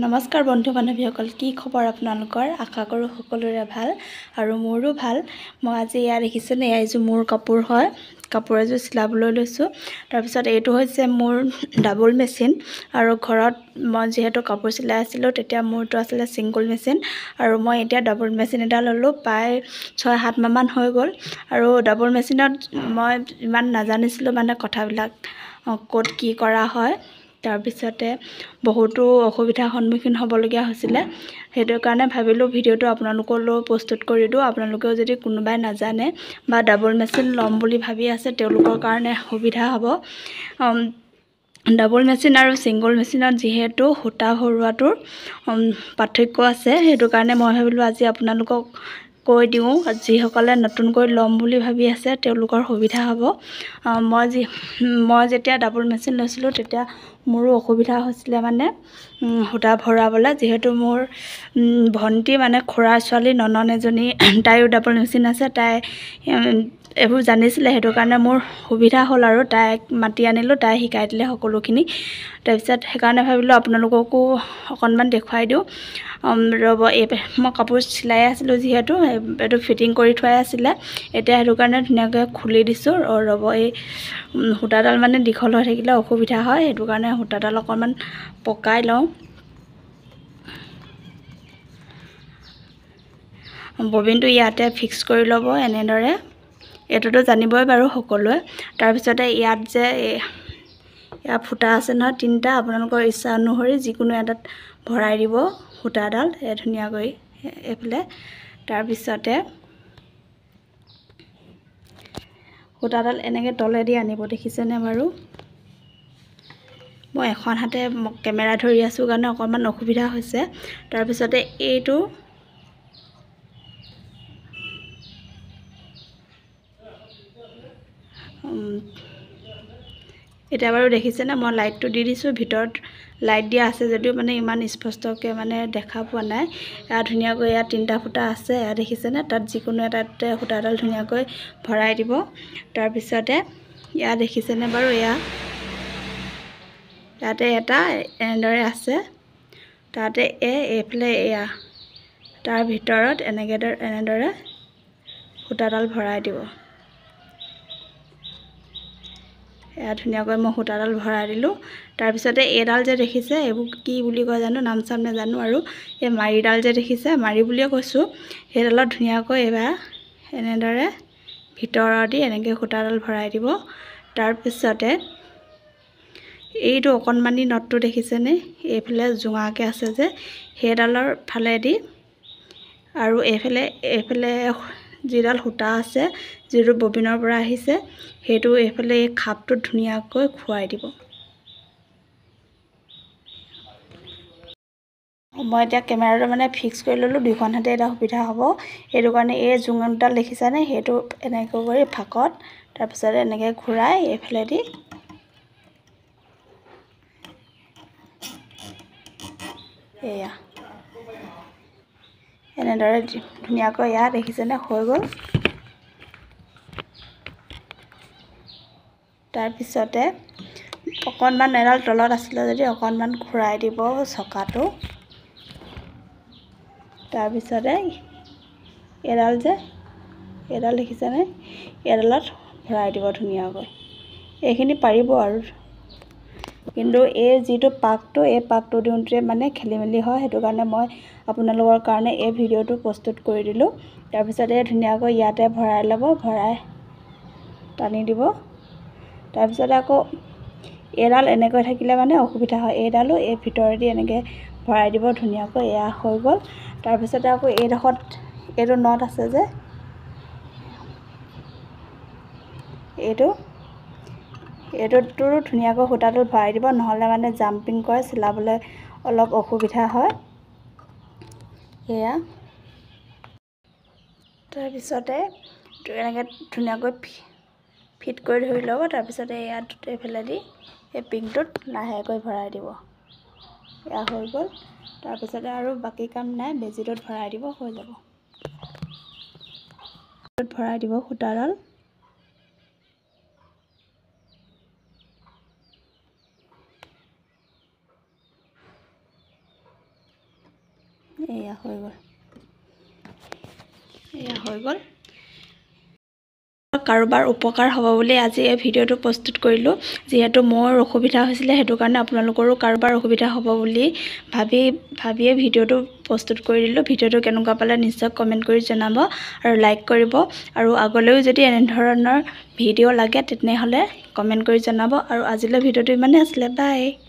নমস্কাৰ বন্ধু বান্ধৱীসকল, কি খবৰ আপোনালোকৰ? আশা কৰোঁ সকলোৰে ভাল আৰু মোৰো ভাল। মই আজি এয়া দেখিছেনে, এয়া এযোৰ মোৰ কাপোৰ হয়। কাপোৰ এযোৰ চিলাবলৈ লৈছোঁ। তাৰপিছত এইটো হৈছে মোৰ ডাবল মেচিন আৰু ঘৰত মই যিহেতু কাপোৰ চিলাই আছিলোঁ তেতিয়া মোৰটো আছিলে ছিংগল মেচিন আৰু মই এতিয়া ডাবল মেচিন এটা ল'লোঁ। প্ৰায় 6-7 মাহমান হৈ গ'ল আৰু ডাবল মেচিনত মই ইমান নাজানিছিলোঁ মানে কথাবিলাক ক'ত কি কৰা হয়। তাৰপিছতে বহুতো অসুবিধাৰ সন্মুখীন হ'বলগীয়া হৈছিলে। সেইটো কাৰণে ভাবিলোঁ ভিডিঅ'টো আপোনালোকলৈ প্ৰস্তুত কৰি দিওঁ। আপোনালোকেও যদি কোনোবাই নাজানে বা ডাবল মেচিন ল'ম বুলি ভাবি আছে তেওঁলোকৰ কাৰণে সুবিধা হ'ব। ডাবল মেচিন আৰু ছিংগল মেচিনত যিহেতু সূতা ভৰোৱাটোৰ পাৰ্থক্য আছে, সেইটো কাৰণে মই ভাবিলোঁ আজি আপোনালোকক কৈ দিওঁ, যিসকলে নতুনকৈ ল'ম বুলি ভাবি আছে তেওঁলোকৰ সুবিধা হ'ব। মই যেতিয়া ডাবল মেচিন লৈছিলোঁ তেতিয়া মোৰো অসুবিধা হৈছিলে মানে সূতা ভৰাবলৈ। যিহেতু মোৰ ভণ্টি মানে খুৰাৰ ছোৱালী ননন এজনী, তাইৰো ডাবল মেচিন আছে। তাই এইবোৰ জানিছিলে, সেইটো কাৰণে মোৰ সুবিধা হ'ল আৰু তাইক মাতি আনিলোঁ, তাই শিকাই দিলে সকলোখিনি। তাৰপিছত সেইকাৰণে ভাবিলোঁ আপোনালোককো অকণমান দেখুৱাই দিওঁ। ৰ'ব, মই কাপোৰ চিলাই আছিলোঁ যিহেতু এইটো ফিটিং কৰি থোৱাই আছিলে। এতিয়া সেইটো কাৰণে ধুনীয়াকৈ খুলি দিছোঁ। ৰ'ব, এই সূতাডাল মানে দীঘল হৈ থাকিলে অসুবিধা হয়, সেইটো কাৰণে সূতাডাল অকণমান পকাই লওঁ। ববিনটো ইয়াতে ফিক্স কৰি ল'ব এনেদৰে। এইটোতো জানিবই বাৰু সকলোৱে। তাৰপিছতে ইয়াত যে ইয়াত ফুটা আছে নহয় 3টা, আপোনালোকৰ ইচ্ছা অনুসৰি যিকোনো এটাত ভৰাই দিব সূতাডাল ধুনীয়াকৈ এইফালে। তাৰপিছতে সূতাডাল এনেকৈ তলেদি আনিব, দেখিছেনে বাৰু? মই এখন হাতে কেমেৰা ধৰি আছোঁ কাৰণে অকণমান অসুবিধা হৈছে। তাৰপিছতে এইটো এতিয়া বাৰু দেখিছেনে, মই লাইটটো দি দিছোঁ। ভিতৰত লাইট দিয়া আছে যদিও মানে ইমান স্পষ্টকৈ মানে দেখা পোৱা নাই। এয়া ধুনীয়াকৈ ইয়াত 3টা ফুটা আছে, এয়া দেখিছেনে? তাত যিকোনো এটাতে সূতাডাল ধুনীয়াকৈ ভৰাই দিব। তাৰপিছতে এয়া দেখিছেনে বাৰু? ইয়াতে এটা এনেদৰে আছে, তাতে এইফালে এয়া তাৰ ভিতৰত এনেদৰে সূতাডাল ভৰাই দিব। এয়া ধুনীয়াকৈ মই সূতাডাল ভৰাই দিলোঁ। তাৰপিছতে এইডাল যে দেখিছে, এইবোৰ কি বুলি কয় জানো, নাম চাম নাজানো আৰু এই মাৰিডাল যে দেখিছে, মাৰি বুলিয়ে কৈছোঁ, সেইডালত ধুনীয়াকৈ এইবাৰ এনেদৰে ভিতৰেদি এনেকৈ সূতাডাল ভৰাই দিব। তাৰপিছতে এইটো অকণমানি নটটো দেখিছেনে, এইফালে জোঙাকৈ আছে যে, সেইডালৰ ফালেদি আৰু এইফালে যিডাল সূতা আছে, যিটো ববিনৰ পৰা আহিছে, সেইটো এইফালে এই খাপটোত ধুনীয়াকৈ খুৱাই দিব। মই এতিয়া কেমেৰাটো মানে ফিক্স কৰি ল'লোঁ, 2খন হাতে এটা সুবিধা হ'ব। সেইটো কাৰণে এই জোঙডাল দেখিছানে, সেইটো এনেকৈ কৰি ফাকত, তাৰপিছতে এনেকৈ ঘূৰাই এইফালেদি এয়া এনেদৰে ধুনীয়াকৈ ইয়াত দেখিছেনে হৈ গ'ল। তাৰপিছতে অকণমান এডাল তলত আছিলে যদি অকণমান ঘূৰাই দিব চকাটো। তাৰপিছতে এইডাল দেখিছেনে, এইডালত ভৰাই দিব ধুনীয়াকৈ। এইখিনি পাৰিব আৰু, কিন্তু এই যিটো পাকটো, এই পাকটো দিওঁতে মানে খেলি মেলি হয়, সেইটো কাৰণে মই আপোনালোকৰ কাৰণে এই ভিডিঅ'টো প্ৰস্তুত কৰি দিলোঁ। তাৰপিছতে ধুনীয়াকৈ ইয়াতে ভৰাই ল'ব, ভৰাই টানি দিব। তাৰপিছতে আকৌ এইডাল এনেকৈ থাকিলে মানে অসুবিধা হয়, এইডালো এই ভিতৰেদি এনেকৈ ভৰাই দিব ধুনীয়াকৈ। এয়া হৈ গ'ল। তাৰপিছতে আকৌ এইডোখৰত এইটো নট আছে যে, এইটোতো ধুনীয়াকৈ সূতাটো ভৰাই দিব, নহ'লে মানে জাম্পিং কৰে, চিলাবলৈ অলপ অসুবিধা হয়। এয়া তাৰপিছতে এনেকৈ ধুনীয়াকৈ ফিট কৰি ধৰি ল'ব। তাৰপিছতে ইয়াত এইফালেদি এই পিংকটোত লাহেকৈ ভৰাই দিব। এয়া হৈ গ'ল। তাৰপিছতে আৰু বাকী কাম নাই, বেজিটোত ভৰাই দিব, হৈ যাব। ভৰাই দিব সূতাডাল। এয়া হৈ গ'ল কাৰোবাৰ উপকাৰ হ'ব বুলি আজি এই ভিডিঅ'টো প্ৰস্তুত কৰিলোঁ যিহেতু মোৰ অসুবিধা হৈছিলে সেইটো কাৰণে আপোনালোকৰো কাৰোবাৰ অসুবিধা হ'ব বুলি ভাবিয়ে ভিডিঅ'টো প্ৰস্তুত কৰি দিলোঁ ভিডিঅ'টো কেনেকুৱা পালে নিশ্চয় কমেণ্ট কৰি জনাব আৰু লাইক কৰিব আৰু আগলৈও যদি এনেধৰণৰ ভিডিঅ' লাগে তেনেহ'লে কমেণ্ট কৰি জনাব আৰু আজিলৈ ভিডিঅ'টো ইমানেই আছিলে বাই